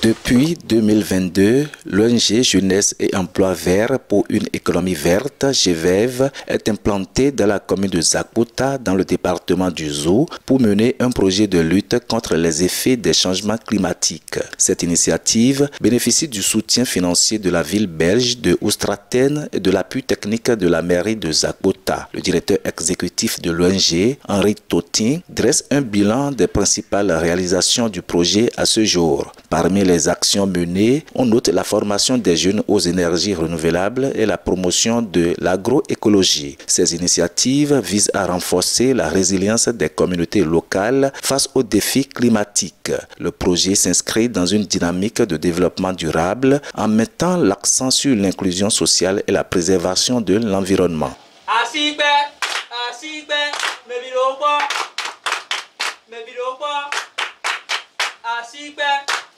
Depuis 2022, l'ONG Jeunesse et Emploi Vert pour une économie verte, GVEV, est implantée dans la commune de Zakpota, dans le département du Zou, pour mener un projet de lutte contre les effets des changements climatiques. Cette initiative bénéficie du soutien financier de la ville belge de Oustraten et de l'appui technique de la mairie de Zakpota. Le directeur exécutif de l'ONG, Henri Totin, dresse un bilan des principales réalisations du projet à ce jour. Parmi les actions menées, on note la formation des jeunes aux énergies renouvelables et la promotion de l'agroécologie. Ces initiatives visent à renforcer la résilience des communautés locales face aux défis climatiques. Le projet s'inscrit dans une dynamique de développement durable en mettant l'accent sur l'inclusion sociale et la préservation de l'environnement.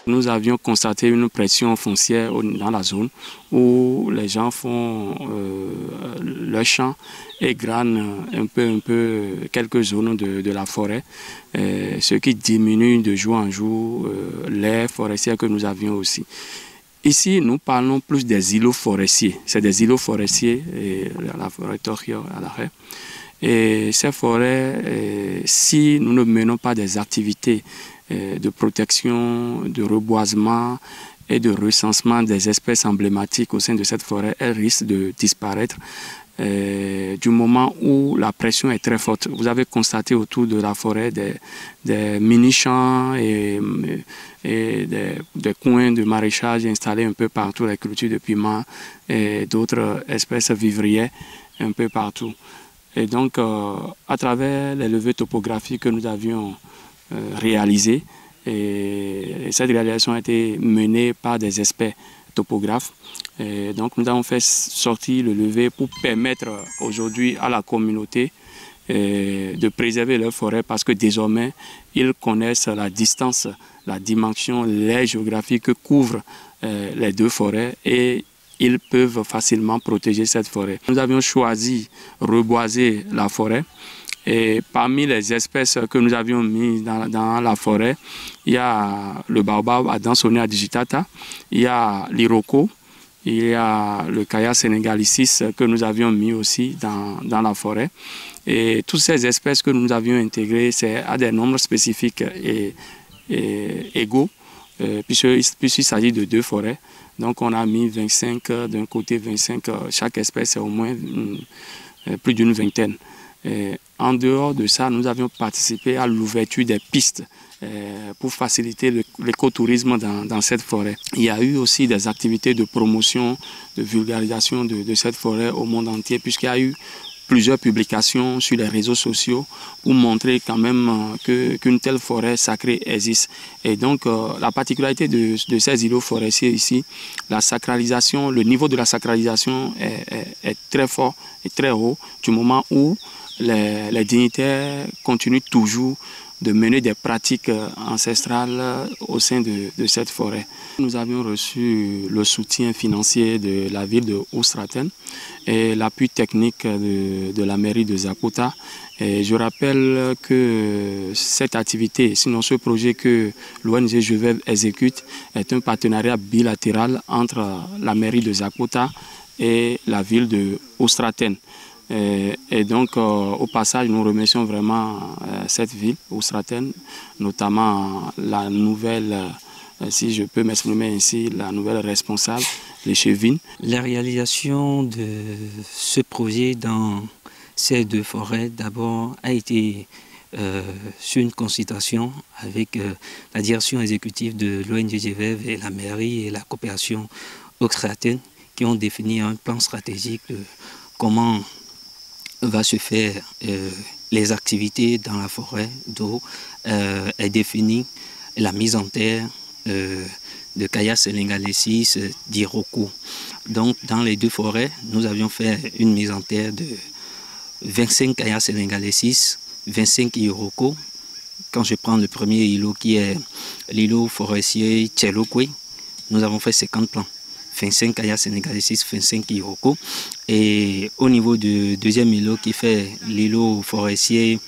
Nous avions constaté une pression foncière dans la zone où les gens font leur champ et granent un peu quelques zones de la forêt, ce qui diminue de jour en jour l'air forestier que nous avions aussi. Ici, nous parlons plus des îlots forestiers. C'est des îlots forestiers, la forêt Tokyo à l'arrêt. Et ces forêts, si nous ne menons pas des activités de protection, de reboisement et de recensement des espèces emblématiques au sein de cette forêt, elles risquent de disparaître du moment où la pression est très forte. Vous avez constaté autour de la forêt des mini-champs et des coins de maraîchage installés un peu partout, les cultures de piments et d'autres espèces vivrières un peu partout. Et donc, à travers les levées topographiques que nous avions réalisées, et cette réalisation a été menée par des experts topographes. Et donc, nous avons fait sortir le levé pour permettre aujourd'hui à la communauté de préserver leur forêt parce que désormais, ils connaissent la distance, la dimension, l'aire géographique que couvrent les deux forêts et ils peuvent facilement protéger cette forêt. Nous avions choisi reboiser la forêt et parmi les espèces que nous avions mises dans la forêt, il y a le baobab Adansonea digitata, il y a l'iroko, il y a le Kaya senegalicis que nous avions mis aussi dans la forêt. Et toutes ces espèces que nous avions intégrées, c'est à des nombres spécifiques et égaux, puisqu'il s'agit de deux forêts. Donc on a mis 25 d'un côté, 25, chaque espèce est au moins plus d'une vingtaine. Et en dehors de ça, nous avions participé à l'ouverture des pistes pour faciliter l'écotourisme dans cette forêt. Il y a eu aussi des activités de promotion, de vulgarisation de cette forêt au monde entier, puisqu'il y a eu plusieurs publications sur les réseaux sociaux pour montrer quand même qu'une telle forêt sacrée existe. Et donc, la particularité de ces îlots forestiers ici, la sacralisation, le niveau de la sacralisation est très fort et très haut du moment où les dignitaires continuent toujours de mener des pratiques ancestrales au sein de cette forêt. Nous avions reçu le soutien financier de la ville de Oustraten et l'appui technique de la mairie de Zakpota. Et je rappelle que cette activité, sinon ce projet que l'ONG GVEV exécute, est un partenariat bilatéral entre la mairie de Zakpota et la ville de Oustraten. Et donc, au passage, nous remercions vraiment cette ville, Oustraten, notamment la nouvelle, si je peux m'exprimer ainsi, la nouvelle responsable, les Chevines. La réalisation de ce projet dans ces deux forêts, d'abord, a été sur une consultation avec la direction exécutive de l'ONG GVEV et la mairie et la coopération Oustraten qui ont défini un plan stratégique de comment va se faire les activités dans la forêt d'eau est définie la mise en terre de Kaya senegalicis d'Iroko. Donc dans les deux forêts, nous avions fait une mise en terre de 25 Kaya senegalicis, 25 Iroko. Quand je prends le premier îlot qui est l'îlot forestier Tchelokwe, nous avons fait 50 plans. 25 Kaya senegalicis, 25 Iroko. Et au niveau du deuxième îlot qui fait l'îlot forestier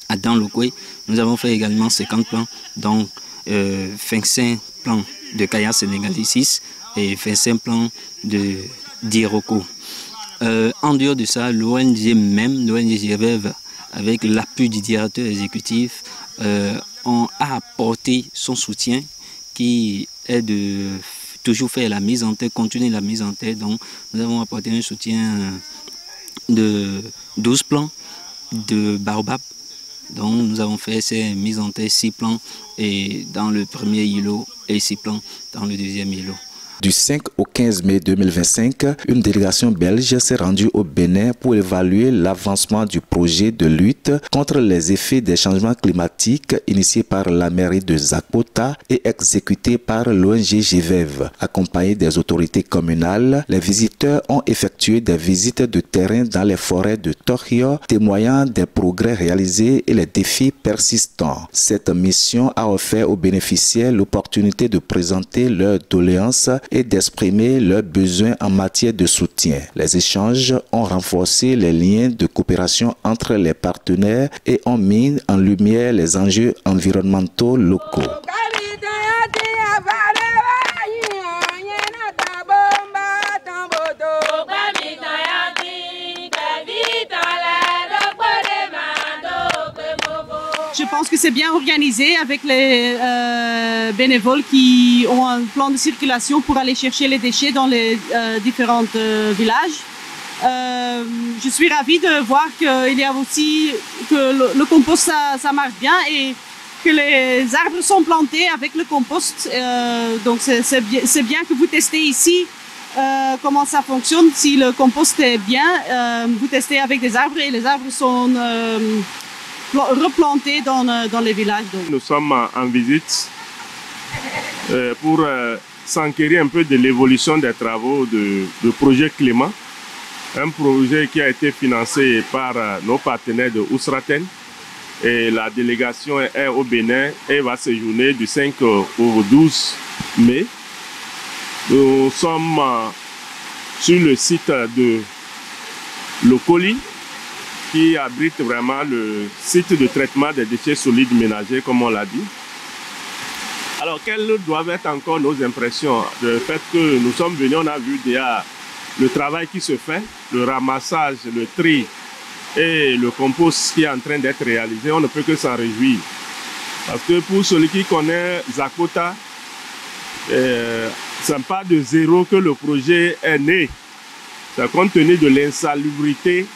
Adanlokwe, nous avons fait également 50 plans, donc 25 plans de Kaya sénégalicis et 25 plants de d'Iroko. En dehors de ça, l'ONG même, l'ONG GVEV, avec l'appui du directeur exécutif, a apporté son soutien qui est de toujours faire la mise en tête, continuer la mise en tête. Donc nous avons apporté un soutien de 12 plants de baobab. Donc nous avons fait ces mises en tête 6 plants et dans le premier îlot et 6 plants dans le deuxième îlot. Du 5 au 15 mai 2025, une délégation belge s'est rendue au Bénin pour évaluer l'avancement du projet de lutte contre les effets des changements climatiques initié par la mairie de Zakpota et exécuté par l'ONG GVEV. Accompagnés des autorités communales, les visiteurs ont effectué des visites de terrain dans les forêts de Torio, témoignant des progrès réalisés et les défis persistants. Cette mission a offert aux bénéficiaires l'opportunité de présenter leurs doléances et d'exprimer leurs besoins en matière de soutien. Les échanges ont renforcé les liens de coopération entre les partenaires et ont mis en lumière les enjeux environnementaux locaux. Je pense que c'est bien organisé avec les bénévoles qui ont un plan de circulation pour aller chercher les déchets dans les différents villages. Je suis ravie de voir qu'il y a aussi que le compost ça marche bien et que les arbres sont plantés avec le compost. Donc c'est bien que vous testez ici comment ça fonctionne. Si le compost est bien, vous testez avec des arbres et les arbres sont replantés dans les villages. Donc. Nous sommes en visite pour s'enquérir un peu de l'évolution des travaux du projet Clément, un projet qui a été financé par nos partenaires de Ousraten, et la délégation est au Bénin et va séjourner du 5 au 12 mai. Nous sommes sur le site de Lokoli, qui abrite vraiment le site de traitement des déchets solides ménagers, comme on l'a dit. Alors, quelles doivent être encore nos impressions? Le fait que nous sommes venus, on a vu déjà le travail qui se fait, le ramassage, le tri et le compost qui est en train d'être réalisé. On ne peut que s'en réjouir. Parce que pour celui qui connaît Zakpota, ce n'est pas de zéro que le projet est né. C'est compte tenu de l'insalubrité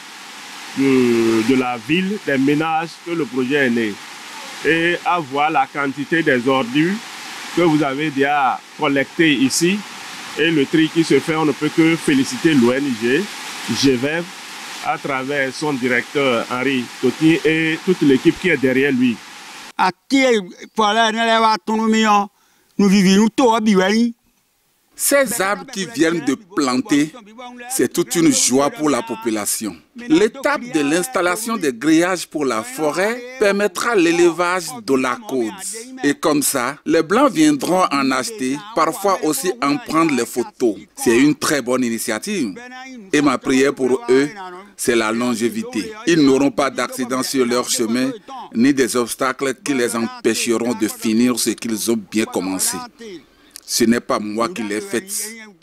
de la ville, des ménages, que le projet est né. Et à voir la quantité des ordures que vous avez déjà collectées ici et le tri qui se fait, on ne peut que féliciter l'ONG GVEV à travers son directeur Henri Toti et toute l'équipe qui est derrière lui. Ces arbres qui viennent de planter, c'est toute une joie pour la population. L'étape de l'installation des grillages pour la forêt permettra l'élevage de la côte. Et comme ça, les Blancs viendront en acheter, parfois aussi en prendre les photos. C'est une très bonne initiative. Et ma prière pour eux, c'est la longévité. Ils n'auront pas d'accident sur leur chemin, ni des obstacles qui les empêcheront de finir ce qu'ils ont bien commencé. Ce n'est pas moi qui l'ai faite,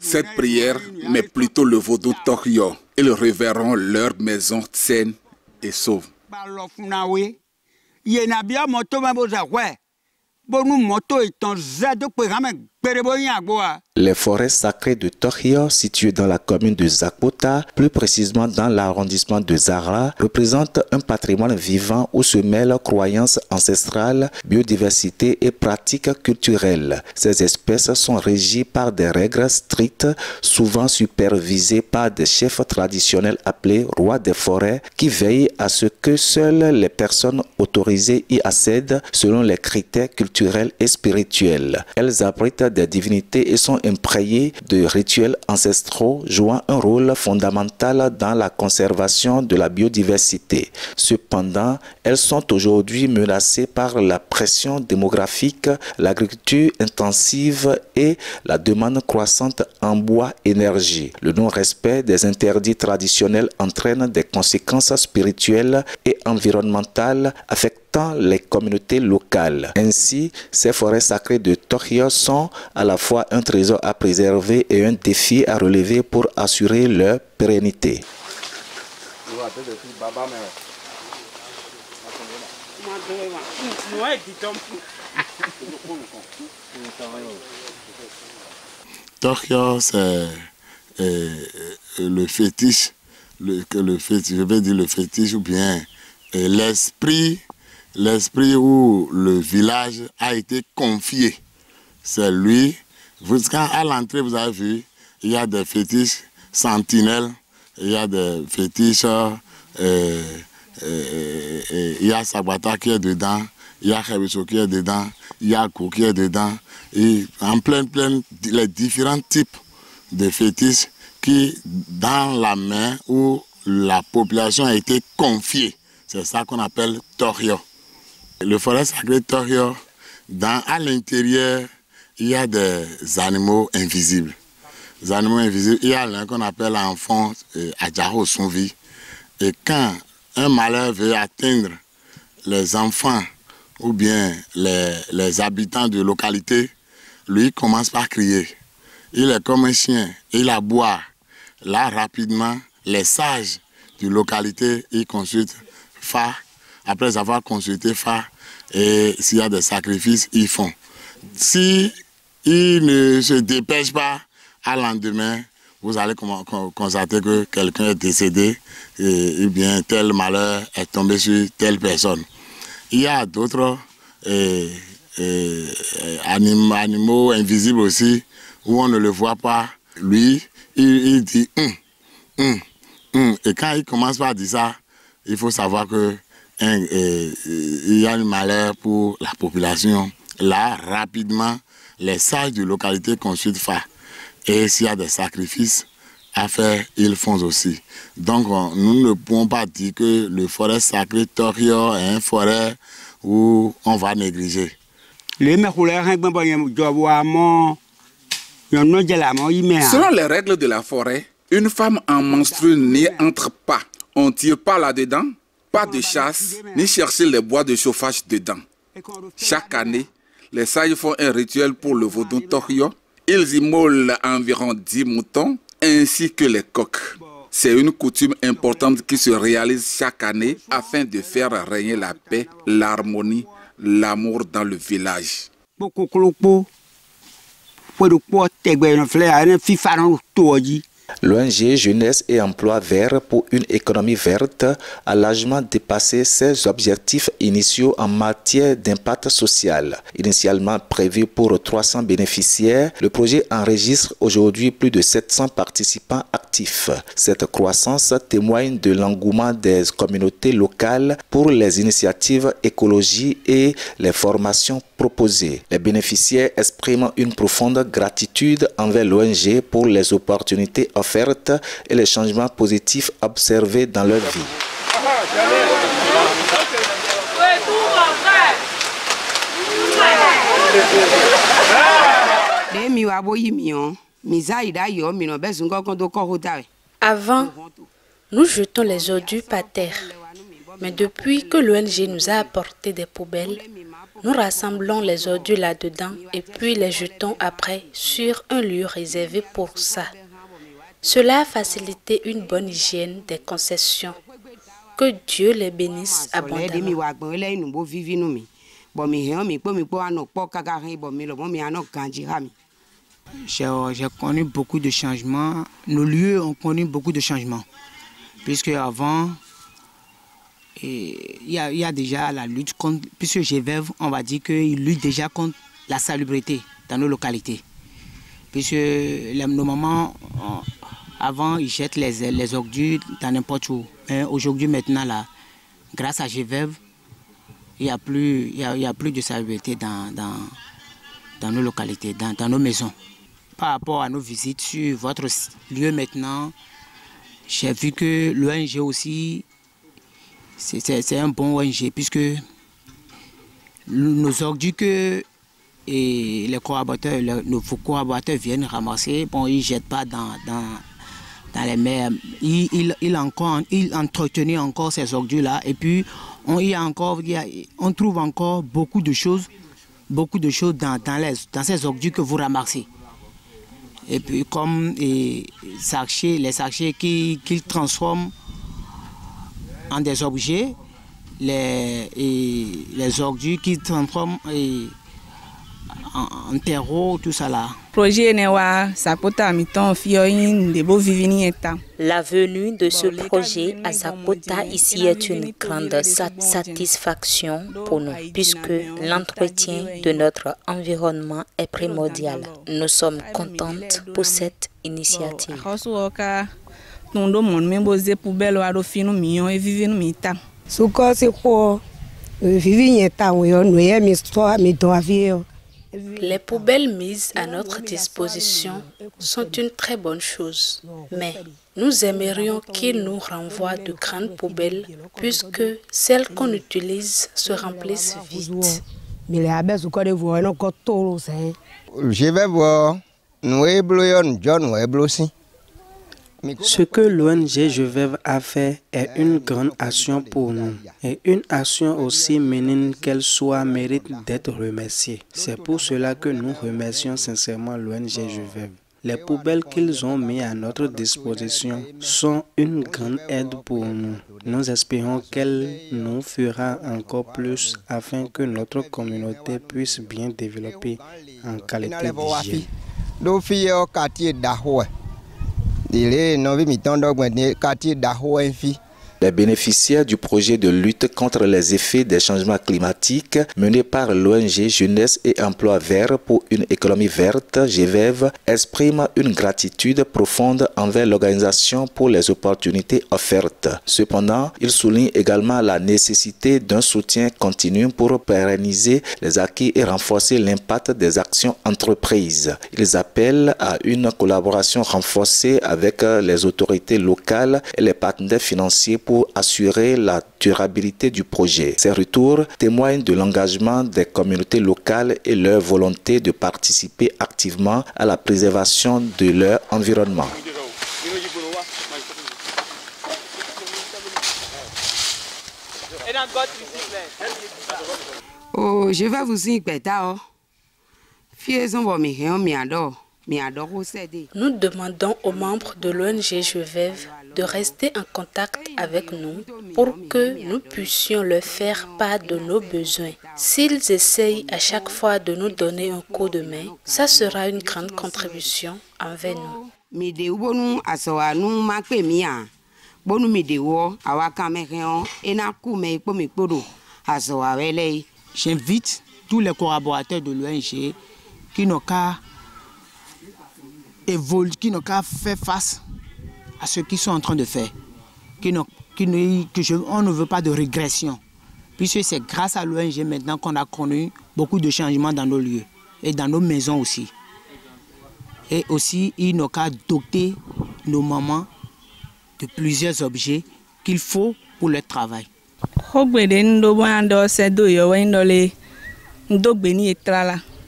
cette prière, mais plutôt le vaudou Torio. Ils reverront leur maison saine et sauve. Les forêts sacrées de Torio, situées dans la commune de Zakpota, plus précisément dans l'arrondissement de Zara, représentent un patrimoine vivant où se mêlent croyances ancestrales, biodiversité et pratiques culturelles. Ces espèces sont régies par des règles strictes, souvent supervisées par des chefs traditionnels appelés rois des forêts, qui veillent à ce que seules les personnes autorisées y accèdent selon les critères culturels et spirituels. Elles abritent des divinités et sont imprégnés de rituels ancestraux jouant un rôle fondamental dans la conservation de la biodiversité. Cependant, elles sont aujourd'hui menacées par la pression démographique, l'agriculture intensive et la demande croissante en bois-énergie. Le non-respect des interdits traditionnels entraîne des conséquences spirituelles et environnementales affectant les communautés locales. Ainsi, ces forêts sacrées de Torio sont à la fois un trésor à préserver et un défi à relever pour assurer leur pérennité. Torio, c'est le fétiche, je vais dire le fétiche ou bien l'esprit où le village a été confié. C'est lui. Quand à l'entrée, vous avez vu, il y a des fétiches sentinelles, il y a des fétiches, il y a Sabata qui est dedans, il y a Khebiso qui est dedans, il y a Kou qui est dedans, et en plein, les différents types de fétiches qui, dans la main où la population a été confiée. C'est ça qu'on appelle Torio. Le forêt sacré Torio, à l'intérieur, il y a des animaux invisibles. Les animaux invisibles, il y a l'un qu'on appelle en fond Adjaro Sunvi. Et quand un malheur veut atteindre les enfants ou bien les habitants de localité, lui commence par crier. Il est comme un chien, il aboie. Là, rapidement, les sages de localité, ils consultent Fa. Après avoir consulté Fa, et s'il y a des sacrifices, ils font. Si ils ne se dépêchent pas, à lendemain, vous allez constater que quelqu'un est décédé et bien tel malheur est tombé sur telle personne. Il y a d'autres animaux invisibles aussi, où on ne le voit pas. Lui, il dit et quand il commence par dire ça, il faut savoir que il y a un malheur pour la population. Là, rapidement, les sages de localité consultent Fa. Et s'il y a des sacrifices à faire, ils font aussi. Donc, nous ne pouvons pas dire que le forêt sacré Torio est une forêt où on va négliger. Selon les règles de la forêt, une femme en menstrue n'entre pas. On ne tire pas là-dedans, pas de chasse, ni chercher les bois de chauffage dedans. Chaque année, les sages font un rituel pour le vaudou Torio. Ils immolent environ 10 moutons ainsi que les coqs. C'est une coutume importante qui se réalise chaque année afin de faire régner la paix, l'harmonie, l'amour dans le village. L'ONG Jeunesse et Emploi Vert pour une économie verte a largement dépassé ses objectifs initiaux en matière d'impact social. Initialement prévu pour 300 bénéficiaires, le projet enregistre aujourd'hui plus de 700 participants actifs. Cette croissance témoigne de l'engouement des communautés locales pour les initiatives écologiques et les formations proposées. Les bénéficiaires expriment une profonde gratitude envers l'ONG pour les opportunités offertes et les changements positifs observés dans leur vie. Avant, nous jetons les ordures par terre. Mais depuis que l'ONG nous a apporté des poubelles, nous rassemblons les ordures là-dedans et puis les jetons après sur un lieu réservé pour ça. Cela a facilité une bonne hygiène des concessions. Que Dieu les bénisse abondamment. J'ai connu beaucoup de changements. Nos lieux ont connu beaucoup de changements. Puisque avant, il y a déjà la lutte contre, puisque GVEV, on va dire qu'il lutte déjà contre la salubrité dans nos localités. Puisque nos mamans, avant, ils jettent les ordures dans n'importe où. Mais aujourd'hui, maintenant, là, grâce à GVEV, il n'y a plus de salubrité dans nos localités, dans nos maisons. Par rapport à nos visites sur votre lieu maintenant, j'ai vu que l'ONG aussi, c'est un bon ONG, puisque nos ordures que nos collaborateurs viennent ramasser, bon, ils ne jettent pas dans dans les mers. Il entretenait encore ces ordures-là. Et puis, on trouve encore beaucoup de choses dans ces ordures que vous ramassez. Et puis, comme les sachets qu'ils transforment en des objets, les ordures qu'ils transforment en terreau, tout ça là. La venue de ce projet à Zakpota ici est une grande satisfaction pour nous, puisque l'entretien de notre environnement est primordial. Nous sommes contentes pour cette initiative. Les poubelles mises à notre disposition sont une très bonne chose, mais nous aimerions qu'ils nous renvoient de grandes poubelles puisque celles qu'on utilise se remplissent vite. Je vais voir, Ce que l'ONG Jeveve a fait est une grande action pour nous et une action aussi minime qu'elle soit mérite d'être remerciée. C'est pour cela que nous remercions sincèrement l'ONG Jeveve. Les poubelles qu'ils ont mis à notre disposition sont une grande aide pour nous. Nous espérons qu'elle nous fera encore plus afin que notre communauté puisse bien développer en qualité d'hygiène. Les bénéficiaires du projet de lutte contre les effets des changements climatiques mené par l'ONG Jeunesse et Emploi Vert pour une économie verte, Jeveve, expriment une gratitude profonde envers l'organisation pour les opportunités offertes. Cependant, ils soulignent également la nécessité d'un soutien continu pour pérenniser les acquis et renforcer l'impact des actions entreprises. Ils appellent à une collaboration renforcée avec les autorités locales et les partenaires financiers pour assurer la durabilité du projet. Ces retours témoignent de l'engagement des communautés locales et leur volonté de participer activement à la préservation de leur environnement. Oh, je vais vous dire que Nous demandons aux membres de l'ONG Jeveve de rester en contact avec nous pour que nous puissions leur faire part de nos besoins. S'ils essayent à chaque fois de nous donner un coup de main, ça sera une grande contribution envers nous. J'invite tous les collaborateurs de l'ONG qui n'ont qu'à faire face à ce qu'ils sont en train de faire, on ne veut pas de régression, puisque c'est grâce à l'ONG maintenant qu'on a connu beaucoup de changements dans nos lieux et dans nos maisons aussi. Et aussi, il n'ont qu'à doter nos mamans de plusieurs objets qu'il faut pour leur travail.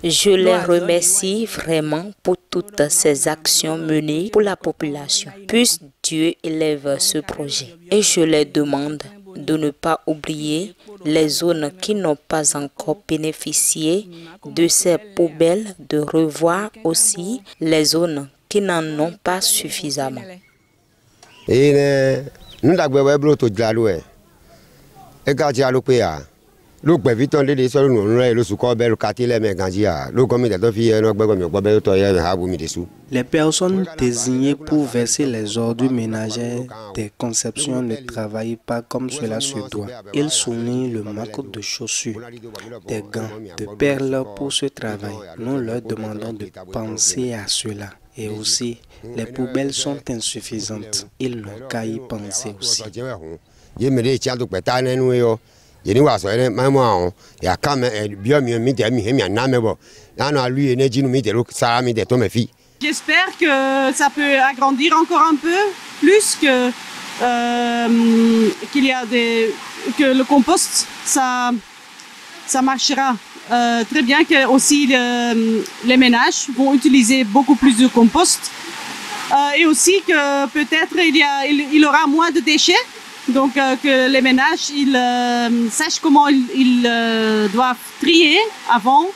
Je les remercie vraiment pour toutes ces actions menées pour la population. Puisse Dieu élève ce projet. Et je les demande de ne pas oublier les zones qui n'ont pas encore bénéficié de ces poubelles, de revoir aussi les zones qui n'en ont pas suffisamment. Les personnes désignées pour verser les ordures ménagères des conceptions ne travaillent pas comme cela se doit. Ils soulignent le manque de chaussures, des gants, de perles pour ce travail. Nous leur demandons de penser à cela. Et aussi, les poubelles sont insuffisantes. Ils n'ont qu'à y penser aussi. J'espère que ça peut agrandir encore un peu, plus que que le compost, ça marchera très bien, que aussi les ménages vont utiliser beaucoup plus de compost. et aussi que peut-être il aura moins de déchets, donc que les ménages sachent comment ils doivent trier avant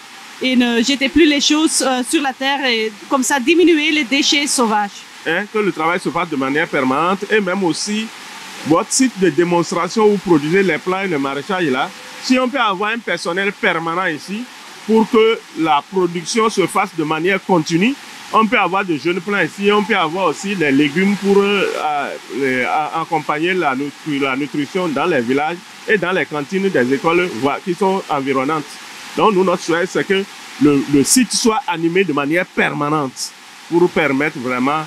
et ne jeter plus les choses sur la terre et comme ça diminuer les déchets sauvages. Que le travail se fasse de manière permanente et même aussi votre site de démonstration où vous produisez les plants et le maraîchage là, si on peut avoir un personnel permanent ici pour que la production se fasse de manière continue, on peut avoir de jeunes plants ici, on peut avoir aussi des légumes pour accompagner la nutrition dans les villages et dans les cantines des écoles qui sont environnantes. Donc nous, notre souhait, c'est que le site soit animé de manière permanente pour permettre vraiment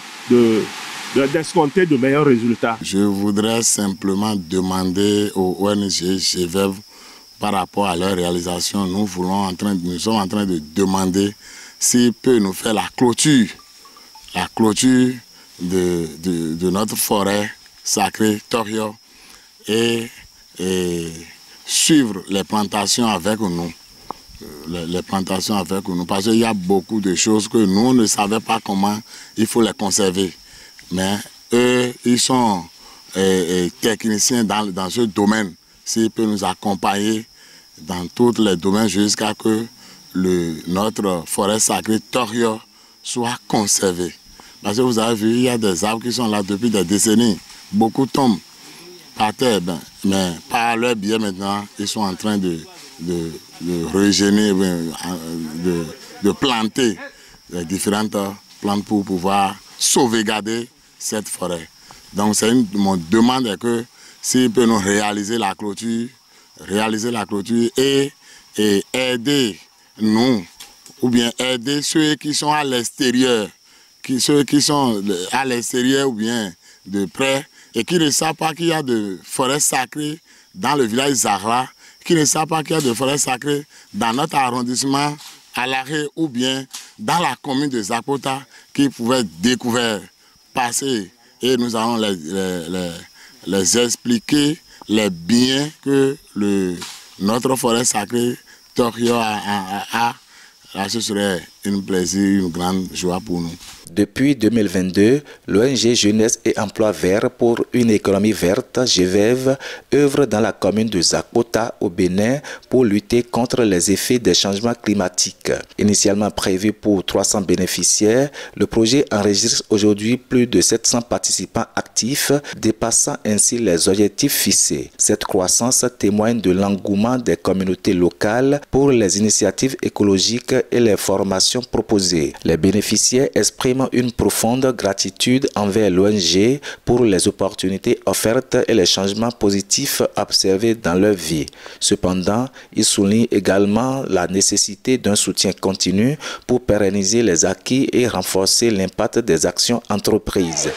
d'escompter de meilleurs résultats. Je voudrais simplement demander au ONG GVEV par rapport à leur réalisation. Nous sommes en train de demander s'il peut nous faire la clôture de notre forêt sacrée Torio et suivre les plantations avec nous. Parce qu'il y a beaucoup de choses que nous ne savions pas comment il faut les conserver. Mais eux, ils sont techniciens dans ce domaine. S'ils peuvent nous accompagner dans tous les domaines jusqu'à que notre forêt sacrée Torio soit conservée. Parce que vous avez vu, il y a des arbres qui sont là depuis des décennies. Beaucoup tombent par terre, mais par leur biais maintenant, ils sont en train de régénérer, de planter les différentes plantes pour pouvoir sauvegarder cette forêt. Donc mon demande est que s'il peut nous réaliser la clôture et aider nous, ou bien aider ceux qui sont à l'extérieur, ceux qui sont à l'extérieur ou bien de près, et qui ne savent pas qu'il y a de forêts sacrées dans le village Zahra, qui ne savent pas qu'il y a de forêts sacrées dans notre arrondissement, à l'arrêt ou bien dans la commune de Zakpota, qui pouvaient découvrir, passer, et nous allons les expliquer les biens que notre forêt sacrée Torio a. Là, ce serait un plaisir, une grande joie pour nous. Depuis 2022, l'ONG Jeunesse et Emploi Vert pour une économie verte, GVEV, œuvre dans la commune de Zakpota au Bénin pour lutter contre les effets des changements climatiques. Initialement prévu pour 300 bénéficiaires, le projet enregistre aujourd'hui plus de 700 participants actifs, dépassant ainsi les objectifs fixés. Cette croissance témoigne de l'engouement des communautés locales pour les initiatives écologiques et les formations proposées. Les bénéficiaires expriment une profonde gratitude envers l'ONG pour les opportunités offertes et les changements positifs observés dans leur vie. Cependant, ils soulignent également la nécessité d'un soutien continu pour pérenniser les acquis et renforcer l'impact des actions entreprises.